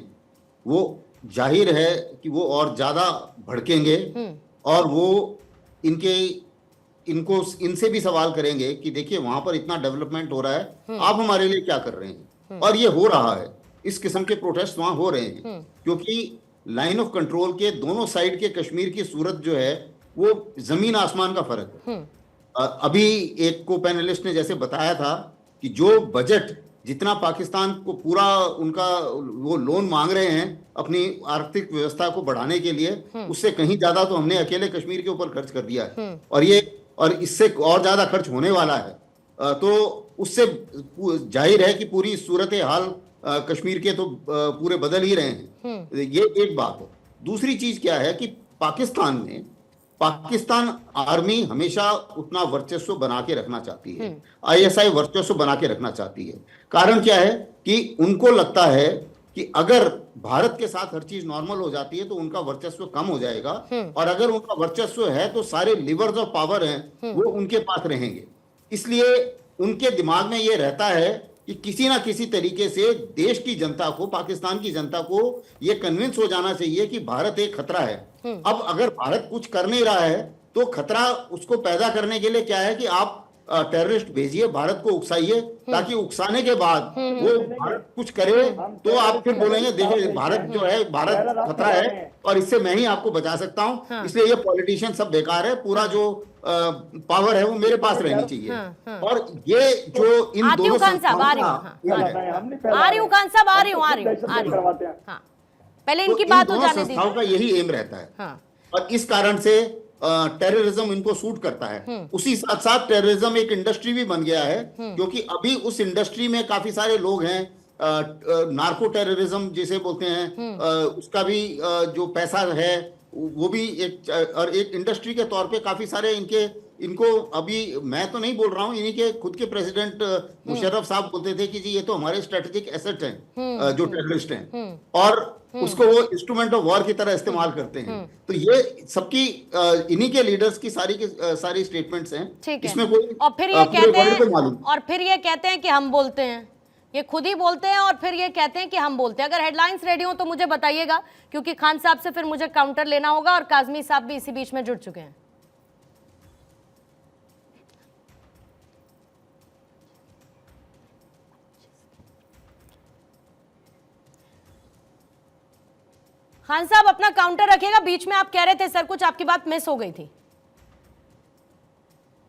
वो जाहिर है कि वो और ज़्यादा भड़केंगे, और वो इनसे भी सवाल करेंगे कि देखिए वहाँ पर इतना डेवलपमेंट हो रहा है, आप हमारे लिए क्या कर रहे हैं? और ये हो रहा है, इस किस्म के प्रोटेस्ट वहाँ हो रहे हैं, क्योंकि लाइन ऑफ कंट्रोल के दोनों साइड के कश्मीर की सूरत जो है वो जमीन आसमान का फर्क है। अभी एक को पैनलिस्ट ने जैसे बताया था कि जो बजट जितना पाकिस्तान को पूरा उनका वो लोन मांग रहे हैं अपनी आर्थिक व्यवस्था को बढ़ाने के लिए, उससे कहीं ज्यादा तो हमने अकेले कश्मीर के ऊपर खर्च कर दिया है, और इससे और ज्यादा खर्च होने वाला है। तो उससे जाहिर है कि पूरी सूरत हाल कश्मीर के तो पूरे बदल ही रहे हैं। ये एक बात है। दूसरी चीज क्या है कि पाकिस्तान आर्मी हमेशा उतना वर्चस्व बना के रखना चाहती है, आईएसआई वर्चस्व बना के रखना चाहती है। कारण क्या है कि उनको लगता है कि अगर भारत के साथ हर चीज नॉर्मल हो जाती है तो उनका वर्चस्व कम हो जाएगा, और अगर उनका वर्चस्व है तो सारे लिवर्स ऑफ पावर हैं वो उनके पास रहेंगे। इसलिए उनके दिमाग में ये रहता है कि किसी ना किसी तरीके से देश की जनता को, पाकिस्तान की जनता को ये कन्विंस हो जाना चाहिए कि भारत एक खतरा है। अब अगर भारत कुछ कर नहीं रहा है तो खतरा उसको पैदा करने के लिए क्या है कि आप टेररिस्ट भेजिए, भारत को उकसाइए, ताकि उकसाने के बाद वो भारत कुछ करे तो आप फिर बोलेंगे देखिए भारत जो है, भारत खतरा है और इससे मैं ही आपको बचा सकता हूं, इसलिए ये पॉलिटिशियन सब बेकार है, पूरा जो पावर है वो मेरे पास रहनी चाहिए। और ये जो इन दोनों पहले इनकी बात हो जाने संस्थाओं का यही एम रहता है, और इस कारण से टेररिज्म इनको सूट करता है। उसी साथ साथ टेररिज्म एक इंडस्ट्री भी बन गया है, क्योंकि अभी उस इंडस्ट्री में काफी सारे लोग हैं, नार्को टेररिज्म जिसे बोलते हैं, उसका भी जो पैसा है वो भी एक इंडस्ट्री के तौर पे काफी सारे इनको अभी मैं तो नहीं बोल रहा हूँ, इन्हीं के खुद के प्रेसिडेंट मुशर्रफ साहब बोलते थे कि जी ये तो हमारे स्ट्रेटेजिक एसेट हैं जो टेररिस्ट हैं, और उसको वो इंस्ट्रूमेंट ऑफ वॉर की तरह इस्तेमाल करते हैं। तो ये सबकी इन्हीं के लीडर्स की सारी स्टेटमेंट्स हैं। इसमें कोई और फिर ये कहते हैं कि हम बोलते हैं, ये खुद ही बोलते हैं और फिर ये कहते हैं कि हम बोलते हैं। अगर हेडलाइंस रेडी हो तो मुझे बताइएगा, क्योंकि खान साहब से फिर मुझे काउंटर लेना होगा, और काजमी साहब भी इसी बीच में जुड़ चुके हैं। खान साहब अपना काउंटर रखिएगा, बीच में आप कह रहे थे सर कुछ, आपकी बात मिस हो गई थी।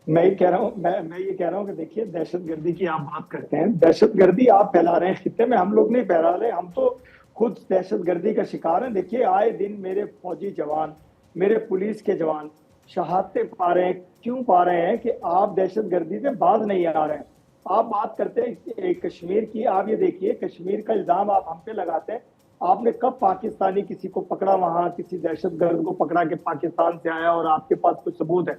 मैं ये कह रहा हूँ कि देखिए दहशतगर्दी की आप बात करते हैं, दहशतगर्दी आप फैला रहे हैं खित्ते में, हम लोग नहीं फैला रहे, हम तो खुद दहशतगर्दी का शिकार हैं। देखिए आए दिन मेरे फौजी जवान, मेरे पुलिस के जवान शहादतें पा रहे हैं। क्यों पा रहे हैं? कि आप दहशतगर्दी से बाज नहीं आ रहे हैं। आप बात करते हैं कश्मीर की, आप ये देखिए कश्मीर का इल्जाम आप हम पे लगाते हैं। आपने कब पाकिस्तानी किसी को पकड़ा, वहां किसी दहशतगर्द को पकड़ा कि पाकिस्तान से आया और आपके पास कुछ सबूत है?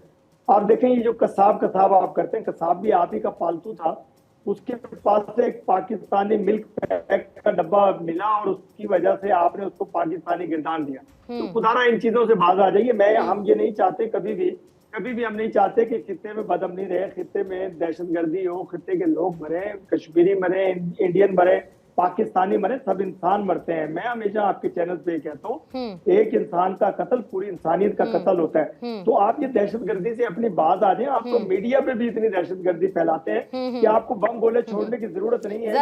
आप देखें ये जो कसाब आप करते हैं, कसाब भी आप ही का पालतू था, उसके पास से एक पाकिस्तानी मिल्क पैक का डब्बा मिला और उसकी वजह से आपने उसको पाकिस्तानी गिरदान दिया। तो खुदारा इन चीजों से बाज आ जाइए। हम ये नहीं चाहते, कभी भी हम नहीं चाहते कि खित्ते में बदअमनी रहे, खित्ते में दहशतगर्दी हो, खित्ते के लोग मरे, कश्मीरी मरे, इंडियन मरे, पाकिस्तानी मरे, सब इंसान मरते हैं। मैं हमेशा आपके चैनल पे कहता हूँ एक इंसान का कत्ल पूरी इंसानियत का कत्ल होता है। तो आप ये दहशतगर्दी से अपनी बात आ जाए। आप तो मीडिया पे भी इतनी दहशतगर्दी फैलाते हैं कि आपको बम गोले छोड़ने की जरूरत नहीं है।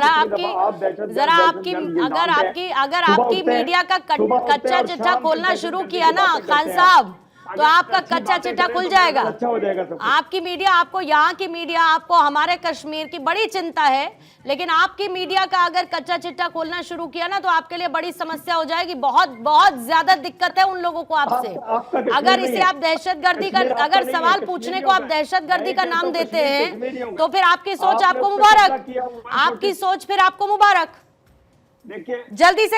अगर आपकी मीडिया का कच्चा चिट्ठा खोलना शुरू किया ना खान साहब, तो आपका कच्चा चिट्ठा खुल जाएगा। अच्छा हो जाएगा सब। आपकी मीडिया, आपको यहाँ की मीडिया, आपको हमारे कश्मीर की बड़ी चिंता है, लेकिन आपकी मीडिया का अगर कच्चा चिट्ठा खोलना शुरू किया ना तो आपके लिए बड़ी समस्या हो जाएगी। बहुत बहुत ज्यादा दिक्कत है उन लोगों को आपसे। अगर इसे आप दहशतगर्दी का, अगर सवाल पूछने को आप दहशतगर्दी का नाम देते हैं तो फिर आपकी सोच आपको मुबारक, आपकी सोच फिर आपको मुबारक। देखिए जल्दी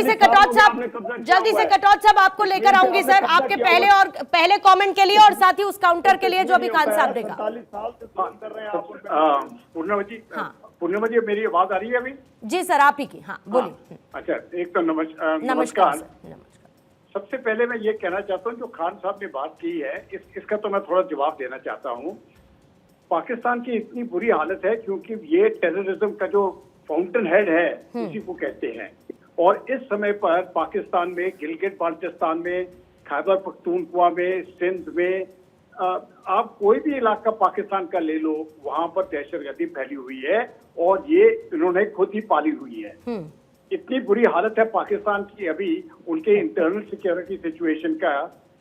से कटौत साहब आपको लेकर आऊंगी सर, आपके पहले कमेंट के लिए और साथ ही उस काउंटर के लिए जो अभी खान साहब ने कहा। पूर्णिमा जी मेरी आवाज आ रही है अभी? जी सर आप ही की, हाँ बोलिए। अच्छा, एक तो नमस्कार। सबसे पहले मैं ये कहना चाहता हूँ जो खान साहब ने बात की है इसका तो मैं थोड़ा जवाब देना चाहता हूँ। पाकिस्तान की इतनी बुरी हालत है क्योंकि ये टेररिज्म का जो फाउंटेन हेड है उसी को कहते हैं, और इस समय पर पाकिस्तान में गिलगित बाल्टिस्तान में, खैबर पख्तूनख्वा में, सिंध में, आप कोई भी इलाका पाकिस्तान का ले लो, वहां पर दहशतगर्दी फैली हुई है और ये इन्होंने खुद ही पाली हुई है। इतनी बुरी हालत है पाकिस्तान की अभी उनके इंटरनल सिक्योरिटी सिचुएशन का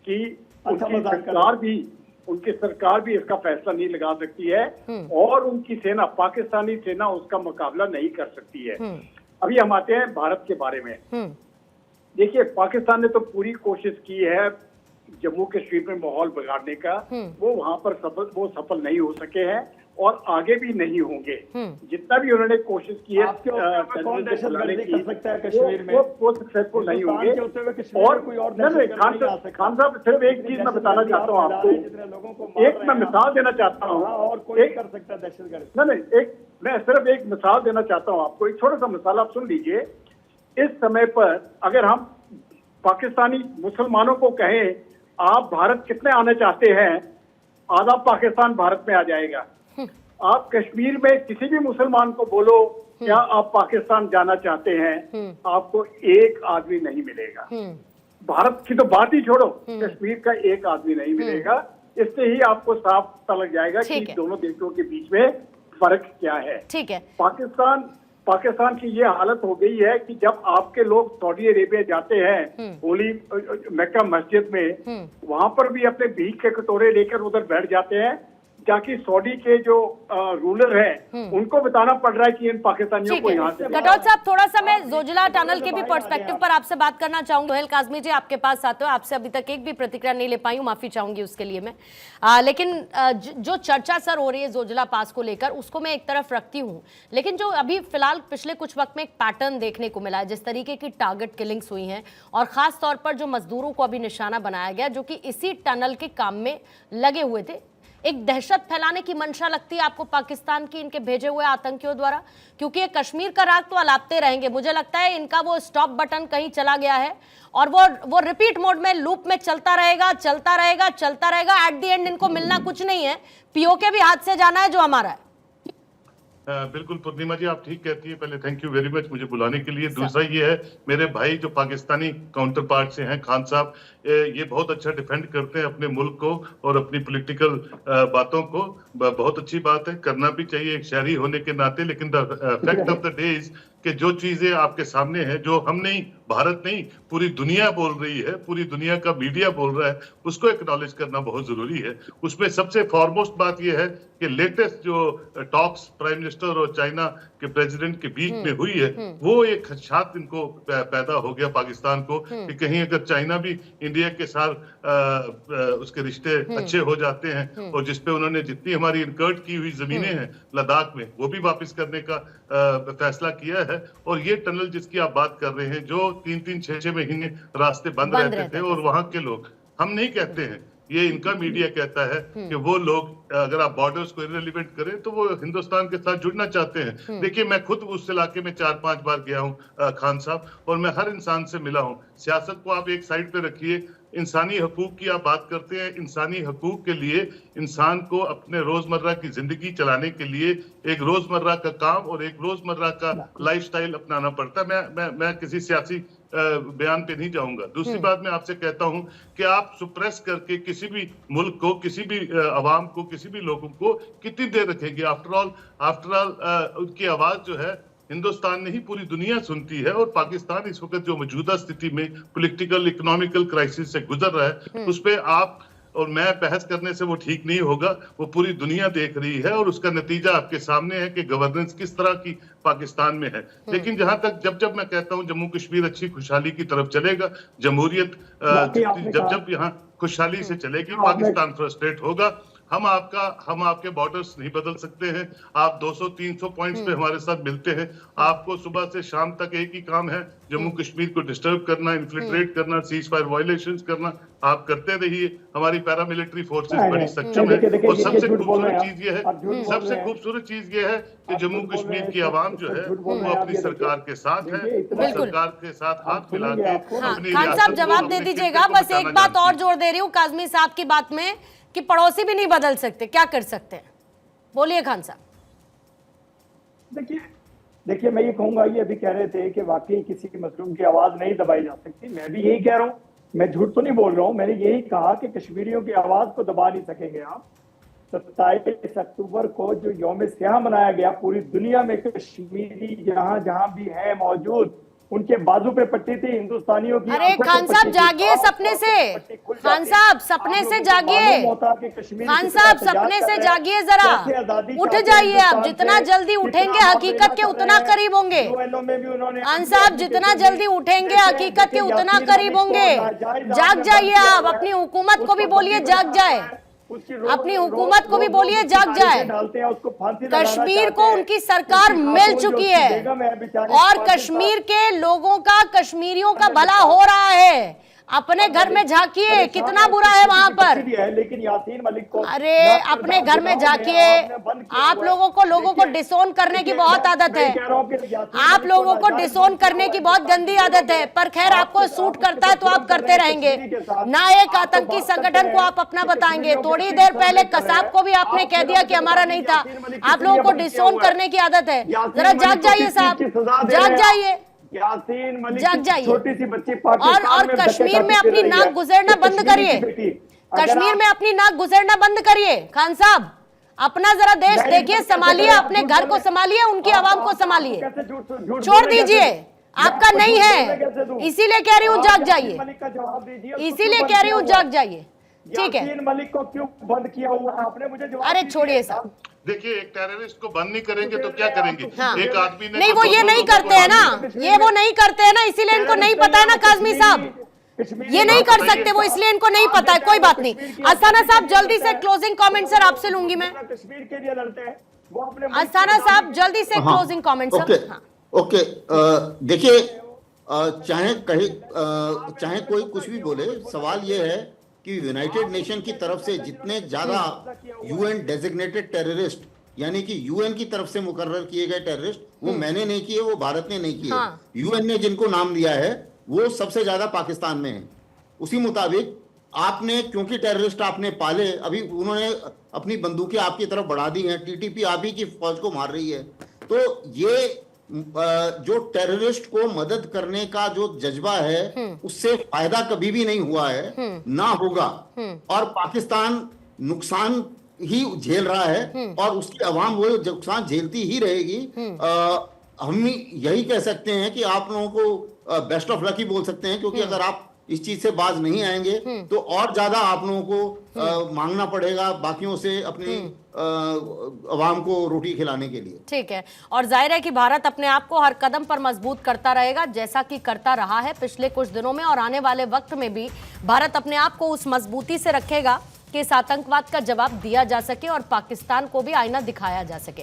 कि उनकी सरकार भी इसका फैसला नहीं लगा सकती है और उनकी सेना, पाकिस्तानी सेना उसका मुकाबला नहीं कर सकती है। अभी हम आते हैं भारत के बारे में। देखिए, पाकिस्तान ने तो पूरी कोशिश की है जम्मू कश्मीर में माहौल बिगाड़ने का, वो वहां पर सफल नहीं हो सके हैं और आगे भी नहीं होंगे। जितना भी उन्होंने कोशिश की है कौन दहशतगर्दी कर सकता है कश्मीर में, वो सक्सेसफुल नहीं होंगे। और खान साहब, सिर्फ एक चीज मैं बताना चाहता हूँ आपको, एक मैं मिसाल देना चाहता हूँ। और कोई कर सकता है दहशतगर्दी? नहीं, मैं सिर्फ एक मिसाल देना चाहता हूँ आपको, एक छोटा सा मिसाल आप सुन लीजिए। इस समय पर अगर हम पाकिस्तानी मुसलमानों को कहें आप भारत कितने आना चाहते हैं, आधा पाकिस्तान भारत में आ जाएगा। आप कश्मीर में किसी भी मुसलमान को बोलो क्या आप पाकिस्तान जाना चाहते हैं, आपको एक आदमी नहीं मिलेगा। भारत की तो बात ही छोड़ो, कश्मीर का एक आदमी नहीं मिलेगा। इससे ही आपको साफ पता लग जाएगा कि दोनों देशों के बीच में फर्क क्या है। ठीक है। पाकिस्तान की ये हालत हो गई है कि जब आपके लोग सऊदी अरेबिया जाते हैं होली मक्का मस्जिद में, वहां पर भी अपने भीख के कटोरे लेकर उधर बैठ जाते हैं, ताकि सऊदी के जो रूलर है उनको बताना पड़ रहा है कि इन पाकिस्तानियों को यहाँ से। कटौत साहब, थोड़ा सा मैं जोजिला टनल के भी पर्सपेक्टिव पर आपसे बात करना चाहूंगी। सोहेल काज़मी जी, आपके पास आते हो, आपसे अभी तक एक भी प्रतिक्रिया नहीं ले पाई हूँ, माफी चाहूंगी उसके लिए मैं। लेकिन जो चर्चा सर हो रही है जोजिला पास को लेकर, उसको मैं एक तरफ रखती हूँ, लेकिन जो अभी फिलहाल पिछले कुछ वक्त में एक पैटर्न देखने को मिला है, जिस तरीके की टारगेट किलिंग्स हुई हैं और खास तौर पर जो मजदूरों को अभी निशाना बनाया गया जो कि इसी टनल के काम में लगे हुए थे, एक दहशत फैलाने की मंशा लगती है आपको पाकिस्तान की इनके भेजे हुए आतंकियों द्वारा? क्योंकि ये कश्मीर का राग तो अलापते रहेंगे, मुझे लगता है इनका वो स्टॉप बटन कहीं चला गया है और वो रिपीट मोड में, लूप में चलता रहेगा। एट द एंड इनको मिलना कुछ नहीं है, पीओके भी हाथ से जाना है जो हमारा है। बिल्कुल पूर्णिमा जी, आप ठीक कहती है। पहले थैंक यू वेरी मच मुझे बुलाने के लिए। दूसरा ये है, मेरे भाई जो पाकिस्तानी काउंटर पार्ट से हैं, खान साहब, ये बहुत अच्छा डिफेंड करते हैं अपने मुल्क को और अपनी पॉलिटिकल बातों को। बहुत अच्छी बात है, करना भी चाहिए एक शहरी होने के नाते। लेकिन the fact of the day is कि जो चीजें आपके सामने हैं, जो हम नहीं, भारत नहीं, पूरी दुनिया बोल रही है, पूरी दुनिया का मीडिया बोल रहा है, उसको एक्नॉलेज करना बहुत जरूरी है। उसमें सबसे फॉरमोस्ट बात यह है कि लेटेस्ट जो टॉक्स प्राइम मिनिस्टर और चाइना के प्रेसिडेंट के बीच में हुई है, वो एक खदशात इनको पैदा हो गया पाकिस्तान को कि कहीं अगर चाइना भी इंडिया के साथ उसके रिश्ते अच्छे हो जाते हैं और जिसपे उन्होंने जितनी हमारी इनकर्ट की हुई जमीनें हैं लद्दाख में, वो भी वापस करने का फैसला किया है। और ये टनल जिसकी आप बात कर रहे हैं, जो 3-3, 6-6 महीने रास्ते बंद रहते थे, और वहां के लोग, हम नहीं कहते हैं, ये इनका मीडिया कहता है कि वो लोग, अगर आप बॉर्डर्स को इररिलेवेंट करें तो वो हिंदुस्तान के साथ जुड़ना चाहते हैं। देखिए, मैं खुद उस इलाके में 4-5 बार गया हूँ खान साहब, और मैं हर इंसान से मिला हूँ। सियासत को आप एक साइड पे रखिए, इंसानी हकूक की आप बात करते हैं। इंसानी हकूक के लिए इंसान को अपने रोजमर्रा की जिंदगी चलाने के लिए एक रोजमर्रा का काम और एक रोजमर्रा का लाइफस्टाइल अपनाना पड़ता है। मैं किसी सियासी बयान पे नहीं जाऊंगा। दूसरी बात मैं आपसे कहता हूं कि आप सुप्रेस करके किसी भी मुल्क को, किसी भी अवाम को, किसी भी लोगों को कितनी देर रखेंगे? आफ्टर ऑल उनकी आवाज जो है हिंदुस्तान नहीं पूरी दुनिया सुनती है। और पाकिस्तान इस वक्त जो मौजूदा स्थिति में पॉलिटिकल इकोनॉमिकल क्राइसिस से गुजर रहा है, उस पे आप और मैं बहस करने से वो ठीक नहीं होगा। वो पूरी दुनिया देख रही है और उसका नतीजा आपके सामने है कि गवर्नेंस किस तरह की पाकिस्तान में है। लेकिन जहां तक जब मैं कहता हूं जम्मू कश्मीर अच्छी खुशहाली की तरफ चलेगा, जमहूरियत जब यहाँ खुशहाली से चलेगी, पाकिस्तान फ्रस्ट्रेट होगा। हम आपके बॉर्डर्स नहीं बदल सकते हैं। आप 200-300 पॉइंट्स पे हमारे साथ मिलते हैं। आपको सुबह से शाम तक एक ही काम है, जम्मू कश्मीर को डिस्टर्ब करना, इन्फ्लिट्रेट करना, सीज फायर वायलेशंस करना। आप करते रहिए। हमारी पैरामिलिट्री फोर्सेस बड़ी सक्षम है। और सबसे खूबसूरत चीज ये है कि जम्मू कश्मीर की आवाम जो है वो अपनी सरकार के साथ है, सरकार के साथ हाथ मिला के अपनी खान साहब जवाब दे दीजिएगा। बस एक बात और जोड़ दे रही हूँ काज़मी साहब की बात में कि पड़ोसी भी नहीं बदल सकते, क्या कर सकते हैं? बोलिए खान साहब। देखिए मैं ये कहूंगा, ये अभी कह रहे थे कि वाकई किसी की मजलूम की आवाज नहीं दबाई जा सकती। मैं भी यही कह रहा हूँ, मैं झूठ तो नहीं बोल रहा हूँ। मैंने यही कहा कि कश्मीरियों की आवाज को दबा नहीं सकेंगे आप। 27 अक्टूबर को जो यौम स्याह मनाया गया, पूरी दुनिया में कश्मीरी जहां जहां भी है मौजूद, उनके बाजू पे पट्टी थी हिंदुस्तानियों की। अरे आंखों पे खान साहब पट्टी थी। जागिए सपने से, पट्टी खुल खान जाती। साहब सपने आप से लोगों को जागिए, मालूम होता कि कश्मीर खान की साहब तरह सपने एहतजाज से कर रहे हैं। जागिए जरा, कैसे आजादी उठ चाहते हैं जाइए आप, हिंदुस्तान जितना से, जल्दी कितना उठेंगे आप हकीकत लेना के कर उतना रहे हैं। करीब होंगे। UNO में भी उन्होंने खान अपनी साहब जितना application जल्दी दी। उठेंगे जैसे- हकीकत के जैसे उतना यासीन करीब मलिक को होंगे। नाजायज जाग आपने जाइए बंद किया आप, हुआ है। अपनी हुकूमत को भी उसको बोलिए बंदी जाग बनाना जाए, है। उसकी अपनी हुकूमत को भी बोलिए उसकी जाग तारीखें जाए। डालते हैं, उसको फांसी लगाना कश्मीर चाहते को हैं। उनकी सरकार उसकी मिल खातून जो चुकी उसकी है बेगम है बेचारी, और पाकिस्तान- कश्मीर के लोगों का, कश्मीरियों का भला हो रहा है। अपने घर में झांकिए, कितना बुरा है वहां पर। लेकिन यासीन मलिक को अरे अपने घर में झांकिए, आप लोगों को डिसोन करने की बहुत आदत है, आप लोगों को डिसोन करने की बहुत गंदी आदत है, पर खैर आपको सूट करता है तो आप करते रहेंगे ना। एक आतंकी संगठन को आप अपना बताएंगे, थोड़ी देर पहले कसाब को भी आपने कह दिया कि हमारा नहीं था। आप लोगों को डिसोन करने की आदत है, जरा जाग जाइए साहब, जाग जाइए, यासीन मलिक जाग जाइए। छोटी सी बच्ची और कश्मीर में अपनी नाक गुजरना बंद करिए, कश्मीर में अपनी नाक गुजरना बंद करिए। खान साहब अपना जरा देश देखिए, संभालिए, अपने घर को संभालिए, उनकी आवाम को संभालिए, छोड़ दीजिए, आपका नहीं है, इसीलिए कह रही हूँ जाग जाइए, इसीलिए कह रही हूँ जाग जाइए। ठीक है, यासीन मलिक को क्यों बंद किया हुआ आपने, मुझे जवाब अरे दीजिए। छोड़िए साहब, देखिए, एक टेररिस्ट को बंद नहीं करेंगे तो क्या करेंगे? हाँ। एक आदमी ने नहीं तो वो दो ये दो नहीं लोगों को करते हैं ना, मार ये वो नहीं करते हैं ना, इसीलिए इनको नहीं पता है ना काजमी साहब, ये नहीं कर सकते वो, इसलिए इनको नहीं पता है। कोई बात नहीं, अस्थाना साहब जल्दी से क्लोजिंग कमेंट सर आपसे लूंगी मैं। कश्मीर के लिए लड़ते हैं वो अपने अस्थाना साहब जल्दी से हाँ, क्लोजिंग कमेंट ओके सर। हाँ। ओके देखिए, चाहे कोई कुछ भी बोले, सवाल ये है कि यूनाइटेड नेशन की तरफ से जितने ज्यादा यूएन डेजिग्नेटेड टेररिस्ट, यानी कि यूएन की तरफ से मुकर्रर किए गए टेररिस्ट, वो मैंने नहीं किए, वो भारत ने नहीं किए, हाँ। यूएन ने जिनको नाम दिया है वो सबसे ज्यादा पाकिस्तान में है। उसी मुताबिक आपने, क्योंकि टेररिस्ट आपने पाले, अभी उन्होंने अपनी बंदूकें आपकी तरफ बढ़ा दी हैं, टीटीपी आप ही की फौज को मार रही है, तो ये जो टेररिस्ट को मदद करने का जो जज्बा है उससे फायदा कभी भी नहीं हुआ है, ना होगा, और पाकिस्तान नुकसान ही झेल रहा है और उसकी आवाम वो नुकसान झेलती ही रहेगी। हम यही कह सकते हैं कि आप लोगों को बेस्ट ऑफ लक ही बोल सकते हैं, क्योंकि अगर आप इस चीज से बाज नहीं आएंगे तो और ज्यादा आप लोगों को मांगना पड़ेगा बाकियों से अपनी अवाम को रोटी खिलाने के लिए। ठीक है, और जाहिर है कि भारत अपने आप को हर कदम पर मजबूत करता रहेगा, जैसा कि करता रहा है पिछले कुछ दिनों में, और आने वाले वक्त में भी भारत अपने आप को उस मजबूती से रखेगा कि इस आतंकवाद का जवाब दिया जा सके और पाकिस्तान को भी आईना दिखाया जा सके।